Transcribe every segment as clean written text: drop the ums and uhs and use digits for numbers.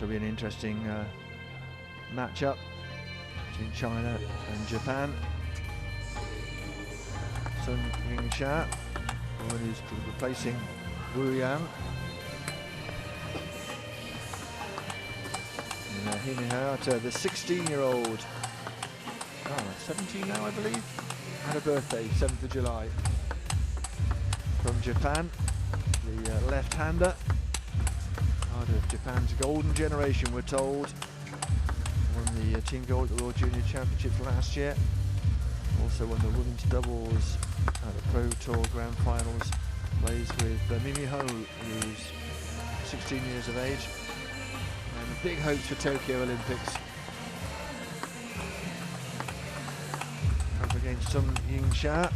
will be an interesting matchup between China and Japan. Sun Yingsha, the one who's replacing Wu Yang. And Hina Hayata, the 16-year-old, 17 now I believe, had a birthday, 7th of July. From Japan, the left-hander, part of Japan's golden generation, we're told. Won the team gold at the World Junior Championships last year. Also won the women's doubles at the Pro Tour Grand Finals. Plays with Mimi Ho, who's 16 years of age. And big hopes for Tokyo Olympics. Up against Sun Yingsha,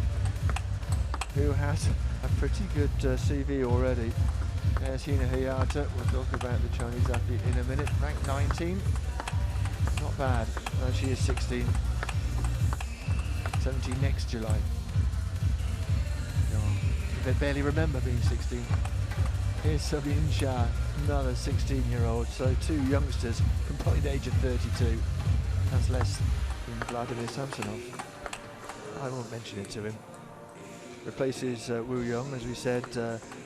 who has a pretty good CV already. There's Hina Hayata. We'll talk about the Chinese athlete in a minute. Ranked 19. Not bad. She is 16. 17 next July. They barely remember being 16. Here's Sun Yingsha, another 16-year-old. So two youngsters, combined age of 32. That's less than Vladimir Samsonov. I won't mention it to him. Replaces Wu Yang, as we said,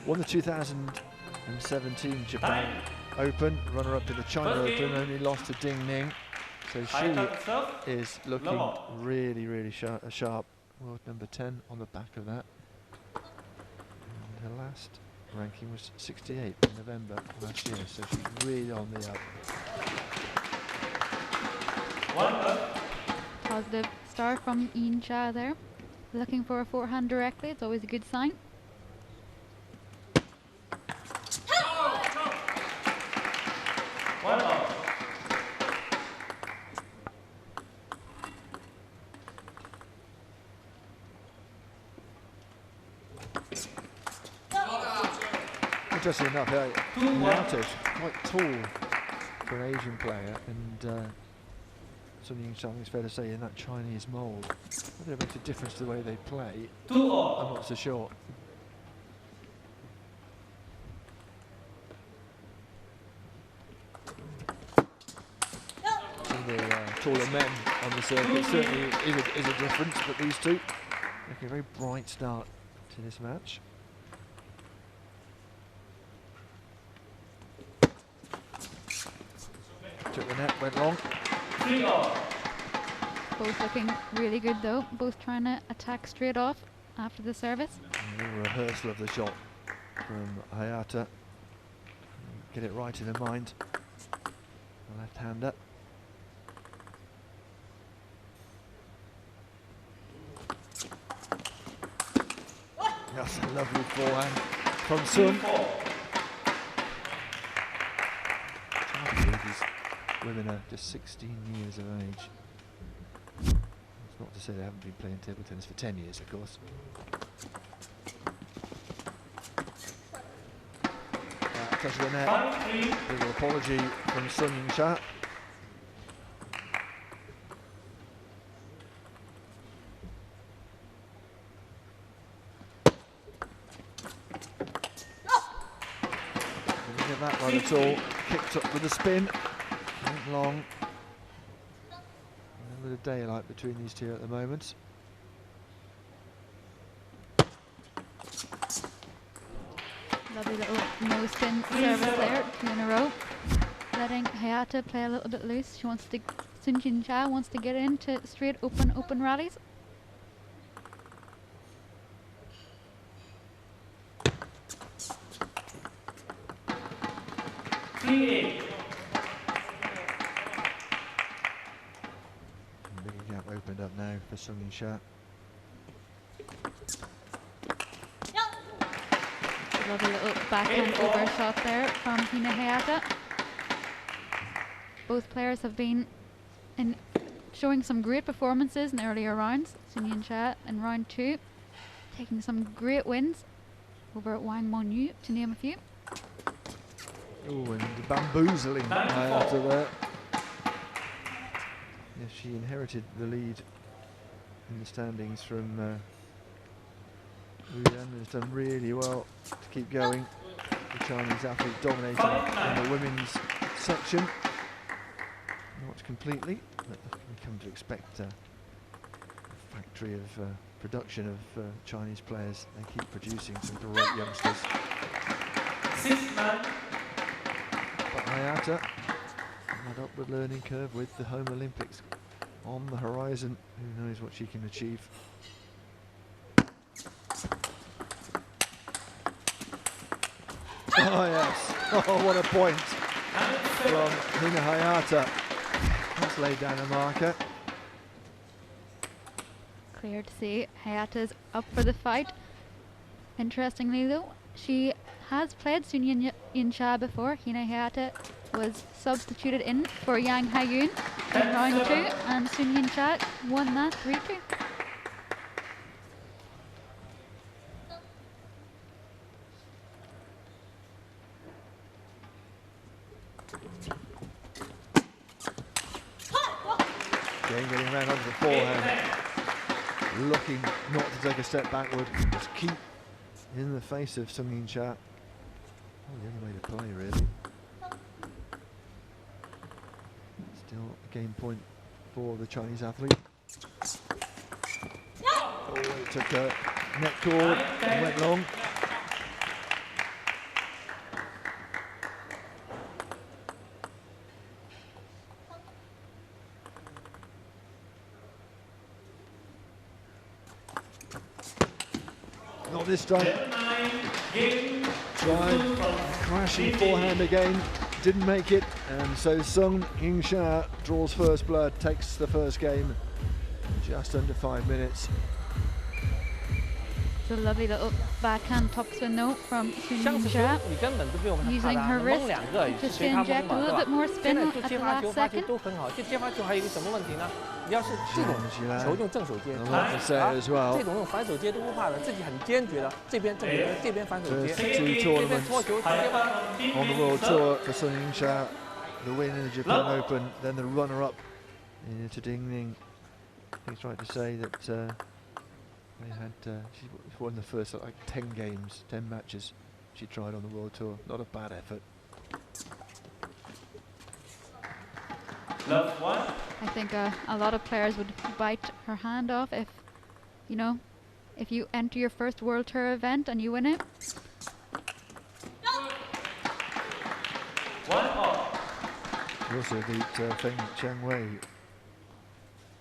won the 2017 Japan Open, runner-up to the China Open, only lost to Ding Ning. So she is looking really sharp. World number 10 on the back of that. And her last ranking was 68 in November last year, so she's really on the up. Positive start from Yingsha there. Looking for a forehand directly, it's always a good sign. Interesting enough, Hayata is quite tall for an Asian player, and Sun Yingsha, it's fair to say, in that Chinese mould. Whether it makes a difference to the way they play, I'm not so sure. Some of the taller men on the circuit certainly is a difference, but these two making a very bright start to this match. Took the net, went long. Both looking really good though, both trying to attack straight off after the service. A little rehearsal of the shot from Hayata. Get it right in her mind. The left-hander. That's a lovely forehand from Sun. Women are just 16 years of age. It's not to say they haven't been playing table tennis for 10 years, of course. Touch of the net. Little apology from Sun Yingsha. Didn't get that right at all. Kicked up with a spin. Went long. A bit of daylight between these two at the moment. Lovely little no spin service there, 2 in a row. Letting Hayata play a little bit loose. She wants to, Sun Yingsha wants to get into straight open rallies. Big gap opened up now for Sun Yingsha. Lovely little backhand overshot there from Hina Hayata. Both players have been showing some great performances in earlier rounds. Sun Yingsha in round 2, taking some great wins over Wang Monyu, to name a few. Oh, and bamboozling Hayata there. Yes, she inherited the lead in the standings from Wu Yan, has done really well to keep going. The Chinese athlete dominating in the women's section. Not completely, but we come to expect a factory of production of Chinese players. They keep producing some great youngsters. 6-9. But Hayata, on that upward learning curve with the home Olympics on the horizon. Who knows what she can achieve. Oh yes, oh what a point from Hina Hayata. That's laid down a marker. Clear to see Hayata's up for the fight. Interestingly though, she has played Sun Yingsha before. Hina Hayata was substituted in for Yang Haiyun in round 2 and Sun Yingsha won that 3-2. Again getting around onto the forehand. Looking not to take a step backward. Just keep in the face of Sun Yingsha. Oh, the only way to play really. Still a game point for the Chinese athlete. Oh, it took a net cord and went long. Not this time. Tried crashing forehand again, didn't make it, and so Sun Yingsha draws first blood, takes the first game in just under 5 minutes. It's a lovely little backhand topspin note from Sun 上次球 Yingsha, 你根本都不用他 using 他 her 能 wrist 蒙两个， just to 随他蒙 inject a 嘛， little 对 bit 吧？ more 现 spin 在 at 就 the 接发球 last 发球 second. 都很好，这接发球还有一个什么问题呢？你要是这种球用正手接， A lot to say as well. 这种反手接都不怕的，自己很坚决的，这边正手接，这边反手接， First two 这边 tournaments 搓球直接发。 on the World Tour for Sun Yingsha, the win in the Japan Open, then the runner-up to Dingning. I think it's right to say that they had she won the first like 10 games, 10 matches she tried on the World Tour. Not a bad effort. Love one. I think a lot of players would bite her hand off if, you know, if you enter your first World Tour event and you win it. 1 all. She also beat Feng Changwei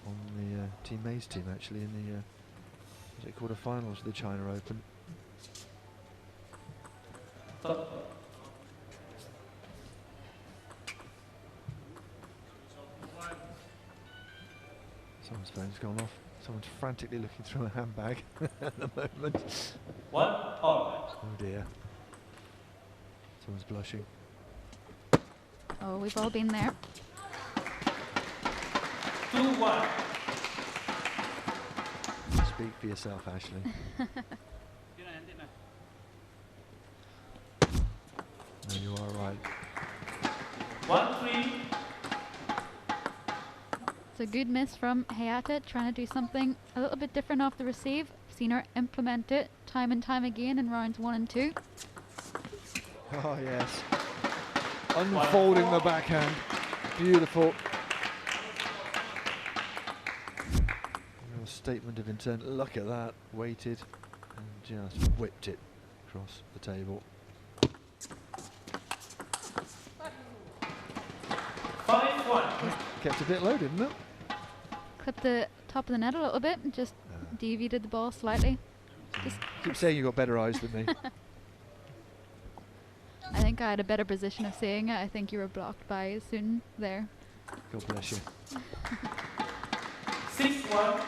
on the Team A's team actually in the quarterfinals of the China Open. Someone's phone's gone off. Someone's frantically looking through a handbag at the moment. 1 all. Oh dear. Someone's blushing. Oh, we've all been there. 2-1. Speak for yourself, Ashley. No, you are right. 1-3. It's a good miss from Hayata, trying to do something a little bit different off the receive. Seen her implement it time and time again in rounds 1 and 2. Oh yes. Unfolding the backhand. Beautiful. Real statement of intent. Look at that. Waited and just whipped it across the table. 5-1. Kept a bit low, didn't it? Clipped the top of the net a little bit and just deviated the ball slightly. Just Keep saying you've got better eyes than me. I think I had a better position of seeing it. I think you were blocked by Sun there. God bless you. 6-1.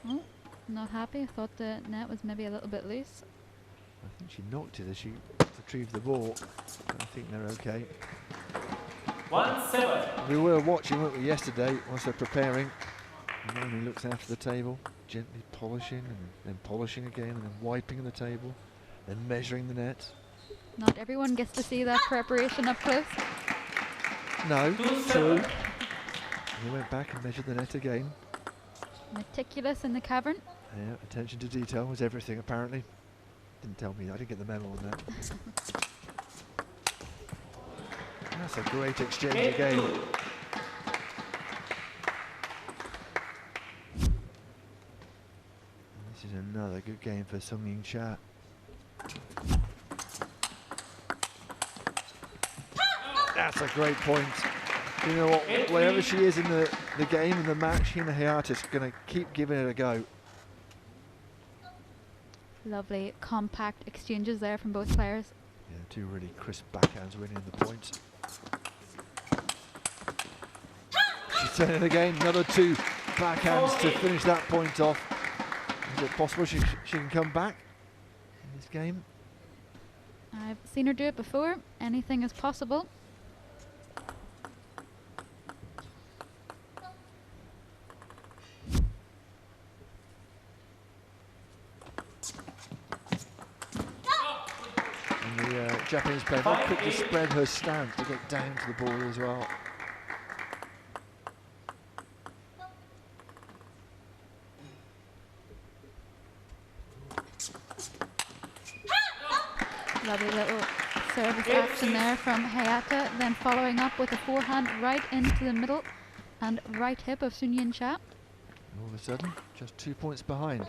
Oh, not happy. I thought the net was maybe a little bit loose. I think she knocked it as she retrieved the ball. But I think they're okay. 1-7. We were watching, weren't we, yesterday, whilst they're preparing. And then he looks after the table, gently polishing, and then polishing again, and then wiping the table, then measuring the net. Not everyone gets to see that preparation up close. No, true. He went back and measured the net again. Meticulous in the cavern. Yeah, attention to detail was everything apparently. Didn't tell me, I didn't get the memo on that. That's a great exchange again. This is another good game for Yingsha. That's a great point. You know what, wherever she is in the game, in the match, Hina Hayata is going to keep giving it a go. Lovely compact exchanges there from both players. Yeah, two really crisp backhands winning the points. She's turning again, another two backhands to finish that point off. Is it possible she can come back in this game? I've seen her do it before. Anything is possible. Japanese player very quickly spread her stance to get down to the ball as well. Lovely little service action there from Hayata, then following up with a forehand right into the middle and right hip of Yingsha. All of a sudden, just 2 points behind.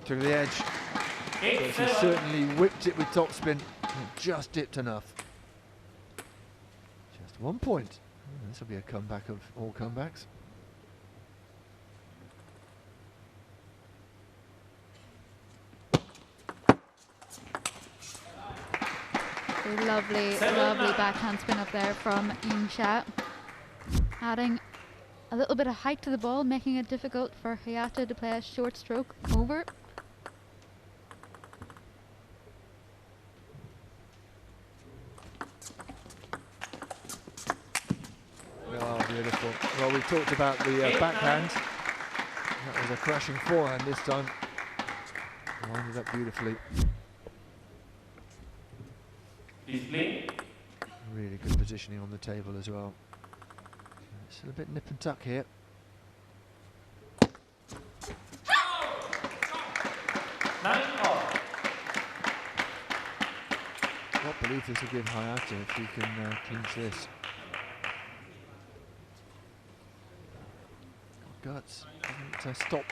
To the edge. So she certainly whipped it with topspin, just dipped enough. Just 1 point. This will be a comeback of all comebacks. A lovely, lovely backhand spin up there from Yingsha, adding a little bit of height to the ball, making it difficult for Hayata to play a short stroke over. Oh, beautiful. Well, we talked about the backhand. That was a crashing forehand this time. Lined it up beautifully. Really good positioning on the table as well. It's a bit nip and tuck here. What belief this will give Hayata if he can clinch this. Guts. Doesn't stop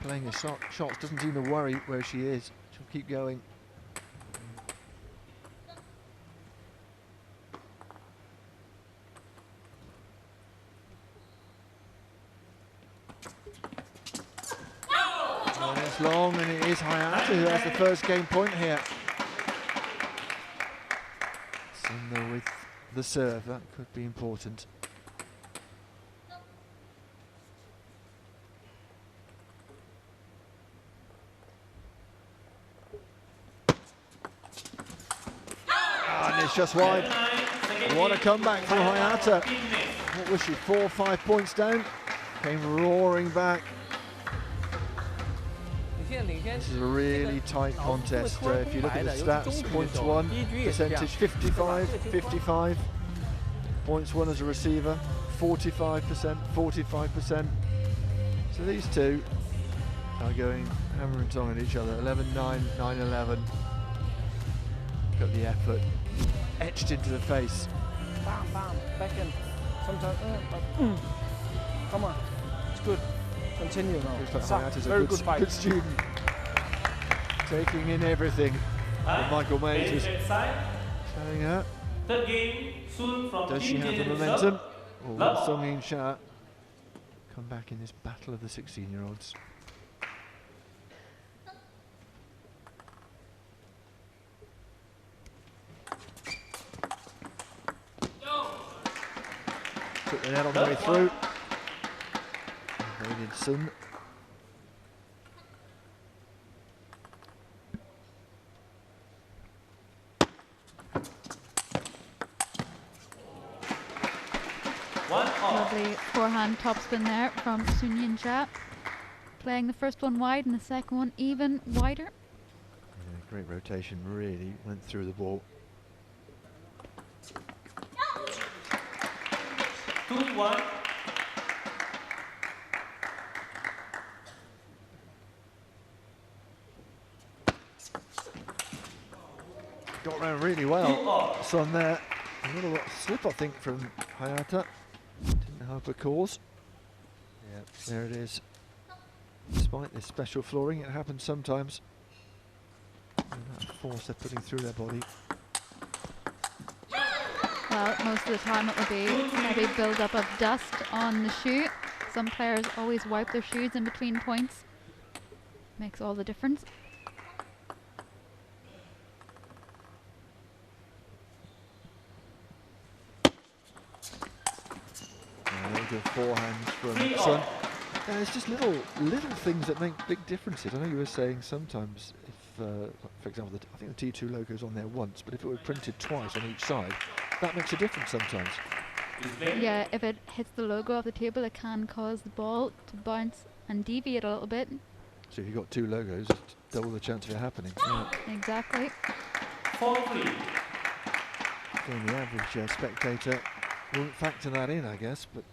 playing his shots. Doesn't seem to worry where she is. She'll keep going. Oh, it's long, and it is Hayata who has the first game point here. Similar with the serve, that could be important. And it's just wide. What a comeback from Hayata. What was she, 4 or 5 points down? Came roaring back. This is a really tight contest. If you look at the stats, points won, percentage 55, 55. Points won as a receiver, 45%, 45%. So these two are going hammer and tong at each other. 11-9, 9-11. Look at the effort etched into the face. Bam, bam, back in. Sometimes, come on, it's good. Continue now. Looks like Hayata's a good student. Taking in everything that Michael Mays was showing her. Does she have the momentum? Or will Yingsha come back in this battle of the 16-year-olds? Took the net on the way through. Very did Sun. Lovely forehand topspin there from Yingsha. Playing the first one wide and the second one even wider. Yeah, great rotation, really went through the ball. 2-1. got around really well. Sun there. A little slip, I think, from Hayata. Didn't help her cause. Yeah, there it is. Despite this special flooring, it happens sometimes. And that force they're putting through their body. Well, most of the time it will be heavy build-up of dust on the shoe. Some players always wipe their shoes in between points. Makes all the difference. Good forehand from Sun. Yeah, it's just little things that make big differences. I know you were saying sometimes if, for example, I think the T2 logo's on there once, but if it were printed twice on each side, that makes a difference sometimes. Yeah, if it hits the logo of the table, it can cause the ball to bounce and deviate a little bit. So if you've got two logos, it's double the chance of it happening. Yeah. Exactly. Again, the average spectator won't factor that in, I guess, but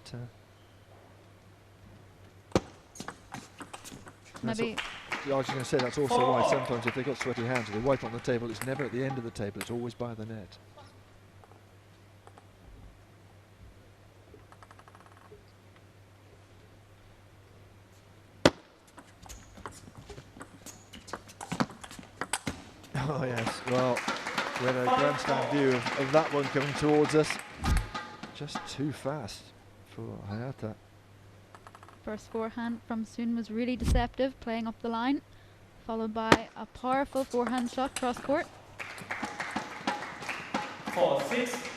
Maybe. I was just going to say that's also why sometimes if they've got sweaty hands or they wipe on the table, it's never at the end of the table, it's always by the net. Oh yes, well, we had a grandstand view of that one coming towards us. Just too fast for Hayata. First forehand from Sun was really deceptive, playing up the line, followed by a powerful forehand shot cross court. 4-6.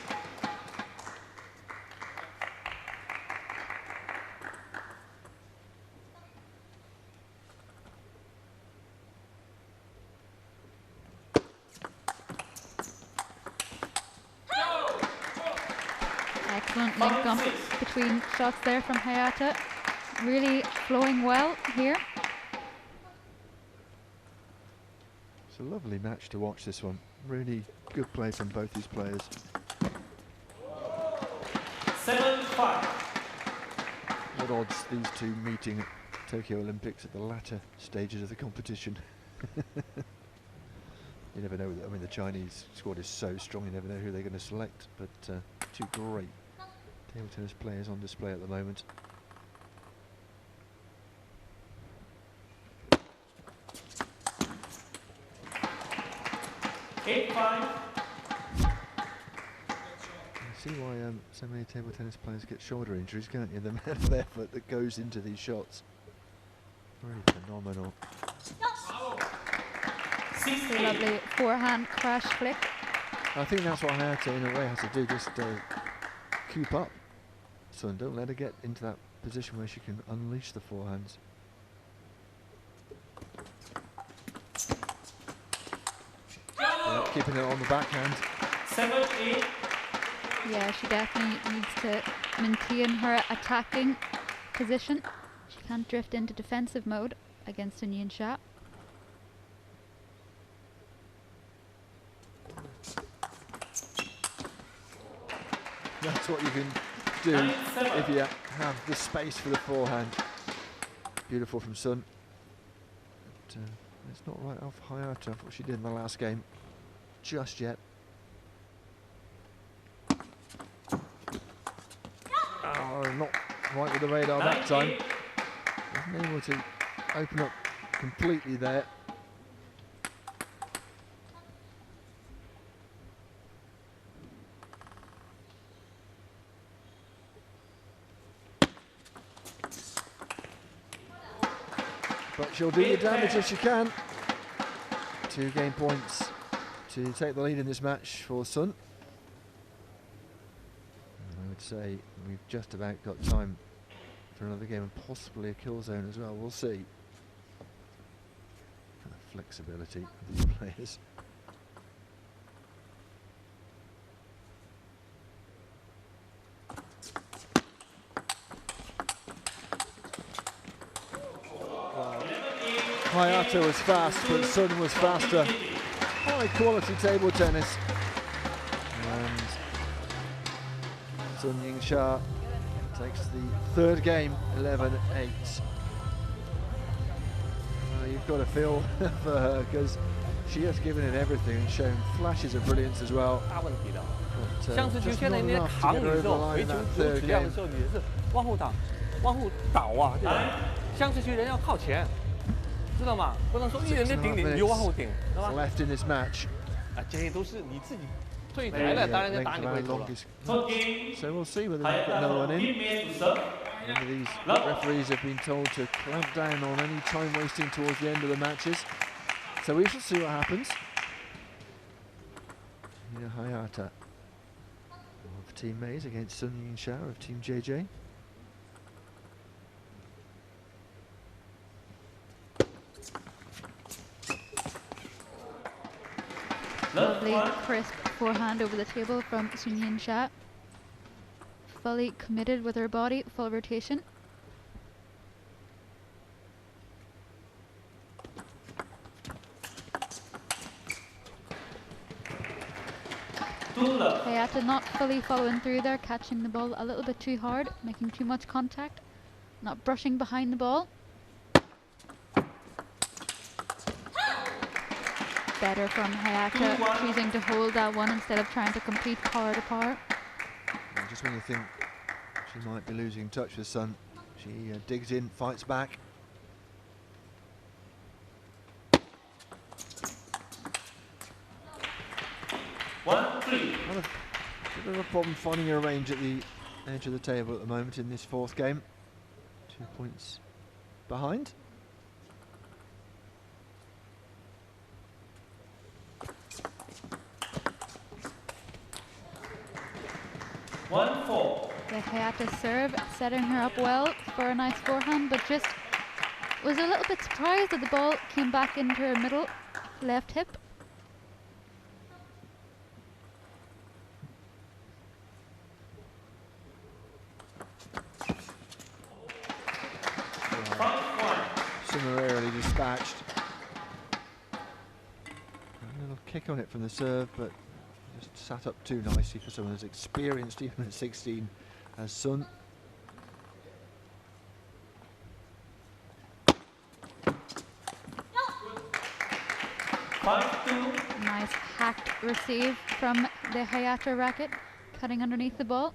Excellent link up between shots there from Hayata. Really flowing well here. It's a lovely match to watch, this one. Really good play from both these players. 7-5. What odds these two meeting at Tokyo Olympics at the latter stages of the competition. You never know. I mean, the Chinese squad is so strong, you never know who they're going to select. But two great table tennis players on display at the moment. You see why so many table tennis players get shoulder injuries, can't you? The amount of effort that goes into these shots. Really phenomenal. Lovely forehand crash flick. I think that's what Hayata in a way has to do, just keep up. So don't let her get into that position where she can unleash the forehands. Yeah, keeping it on the backhand. 7-8. Yeah, she definitely needs to maintain her attacking position. She can't drift into defensive mode against Yingsha. That's what you can do if you have the space for the forehand. Beautiful from Sun. But, it's not right off Hayata for what she did in the last game just yet. Oh, not right with the radar that time. Wasn't able to open up completely there. But she'll do the damage if she can. 2 game points to take the lead in this match for Sun. And I would say we've just about got time for another game and possibly a kill zone as well. We'll see. The flexibility of these players. Hayata was fast, but Sun was faster. High quality table tennis. And Sun Yingsha takes the 3rd game, 11-8. You've got to feel for her, because She has given it everything and shown flashes of brilliance as well. 大问题的。 But, 像是球 just 现在 not 那些 enough to 扛 get 你 her 的 over 时 the 候， line 维 in 球 that 有 third 质量 game. 的时候，你也是往后挡，往后倒啊，对吧？像是球人要靠前，知道吗？不能说一人在顶你，你就往后顶，知道吧？ Left in this match. 啊，这些都是你自己退台了，当然就 Length 打 of 你 our 回头了。 longest match. So we'll see whether we can get another one in. Remember, these referees have been told to clamp down on any time wasting towards the end of the matches. So we shall see what happens. Hina Hayata of Team Maze against Sun Yingsha of Team JJ. Lovely crisp forehand over the table from Sun Yingsha. Fully committed with her body, full rotation. Hayata not fully following through there, catching the ball a little bit too hard, making too much contact, not brushing behind the ball. Better from Hayata, choosing to hold that one instead of trying to compete power to power. And just when you think she might be losing touch with Sun, she digs in, fights back. Not a bit of a problem finding a range at the edge of the table at the moment in this fourth game. 2 points behind. The Hayata serve, setting her up well for a nice forehand, but just was a little bit surprised that the ball came back into her middle left hip. Summarily dispatched. A little kick on it from the serve, but just sat up too nicely for someone as experienced, even at 16, as Sun. Nice hacked receive from the Hayata racket, cutting underneath the ball.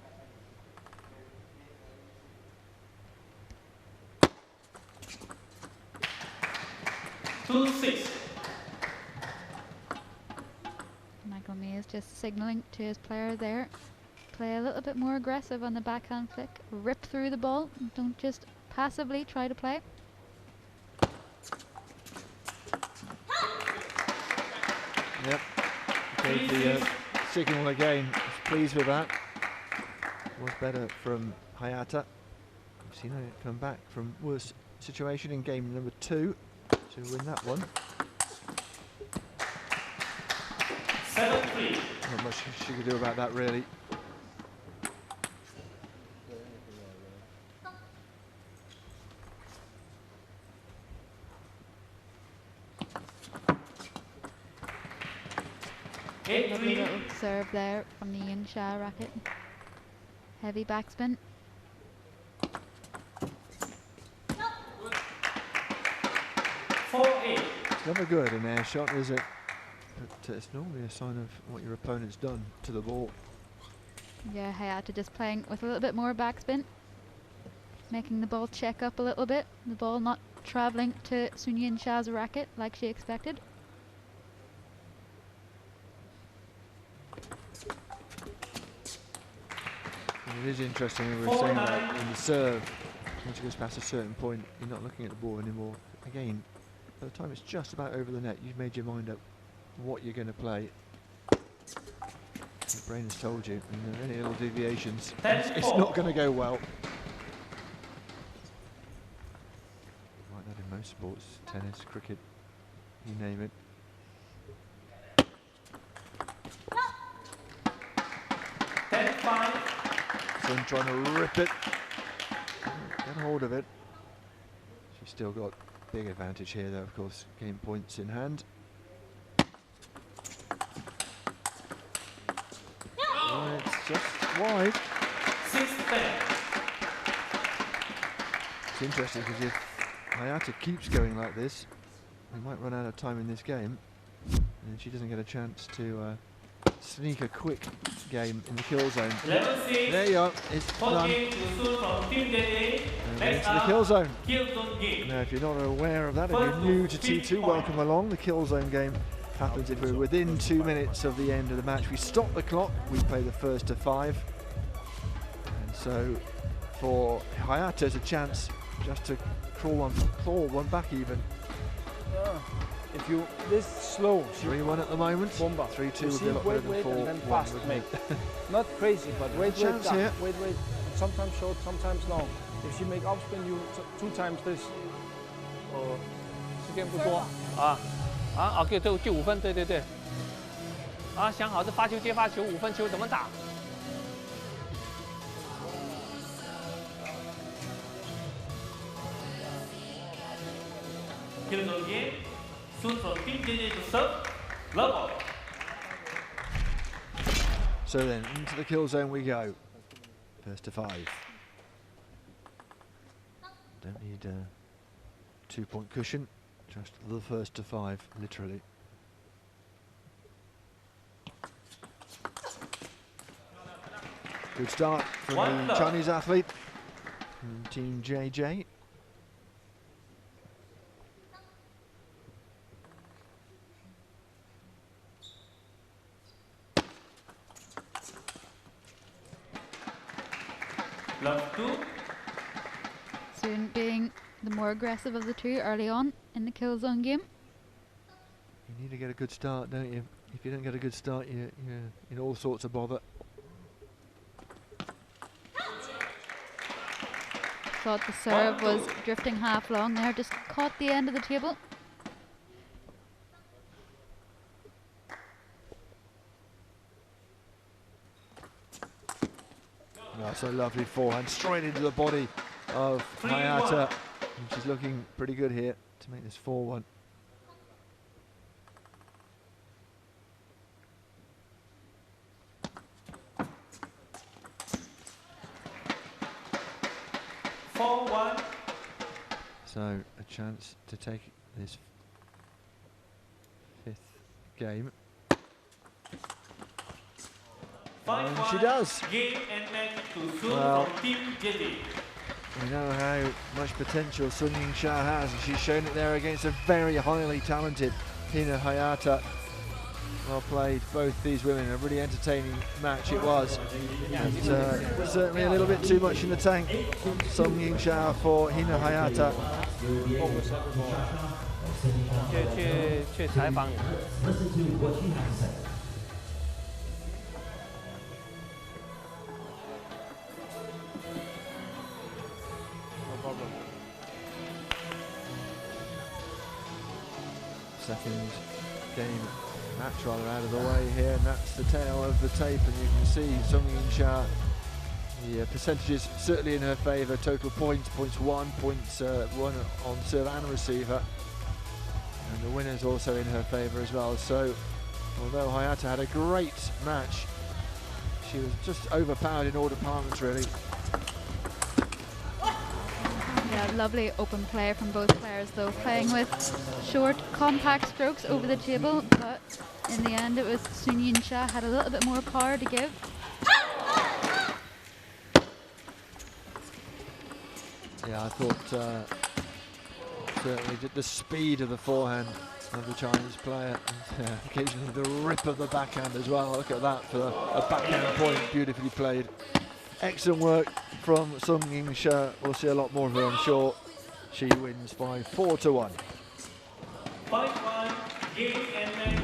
Michael May is just signaling to his player there. Play a little bit more aggressive on the backhand flick. Rip through the ball. Don't just passively try to play. Yep. Gave the signal again. Was pleased with that. Was better from Hayata. We've seen her come back from worse situation in game number 2 to win that one. 7-3. Not much she could do about that, really. Lovely little serve there from the Yingsha racket. Heavy backspin. It's never good an air shot, is it? But it's normally a sign of what your opponent's done to the ball. Yeah, Hayata just playing with a little bit more backspin. Making the ball check up a little bit. The ball not travelling to Sun Yingsha's racket like she expected. And it is interesting, we were saying that in the serve, once it goes past a certain point, you're not looking at the ball anymore. Again, by the time it's just about over the net, you've made your mind up what you're going to play. Your brain has told you, and there are any little deviations, it's not going to go well. Like that in most sports, tennis, cricket, you name it. Sun trying to rip it, get hold of it. She's still got big advantage here though, of course, game points in hand. Oh, it's just wide. It's interesting because if Hayata keeps going like this, we might run out of time in this game. And she doesn't get a chance to sneak a quick game in the kill zone. Level 6. There you are, it's done. Too soon from Team JJ. And Next into the up, kill zone. Kill zone game. Now, if you're not aware of that, if you're new to T2, welcome along. The kill zone game happens if we're within 2 minutes of the end of the match. We stop the clock, we play the first to 5. And so for Hayata, it's a chance just to claw one back even. If you this slow, 3-1 at the moment. Bomba. 3-2 You would see, be a lot better wait, than 4-1. and then fast, wouldn't mate. it? Not crazy, but wait, chance down. here. Wait. Sometimes short, sometimes long. If she make upspin, you 2 times this. 时间不多，OK，就5分，对。想好这发球接发球，5分球怎么打？ Kill zone game. Soon from Team JJ to serve. Level. So then, into the kill zone we go. First to 5. Don't need a 2-point cushion, just the first to 5, literally. Good start from the Chinese athlete from Team JJ. Love 2. Soon being the more aggressive of the two early on in the kill zone game. You need to get a good start, don't you? If you don't get a good start, you're in all sorts of bother. Thought the serve was drifting half long there, just caught the end of the table. That's a lovely forehand straight into the body of Hayata. And she's looking pretty good here to make this 4-1. So a chance to take this 5th game. And she does. Game and match to soon Well, from Team JJ. we know how much potential Sun Yingsha has, and she's shown it there against a very highly talented Hina Hayata. Well played, both these women. A really entertaining match it was. And certainly a little bit too much in the tank. Sun Yingsha for Hina Hayata. 去采访。 Second game match rather out of the way here, and that's the tail of the tape, and you can see Sun Yingsha, the percentages certainly in her favour. Total points 1, points 1 on serve and receiver, and the winner's also in her favour as well. So although Hayata had a great match, she was just overpowered in all departments really. Yeah, lovely open play from both players though, playing with short, compact strokes over the table, but in the end it was Sun Yingsha had a little bit more power to give. Yeah, I thought certainly the speed of the forehand of the Chinese player, and occasionally the rip of the backhand as well. Look at that for a backhand point, beautifully played. Excellent work from Sun Yingsha. We'll see a lot more of her, I'm sure. She wins by 4-1. 5-1. Game and match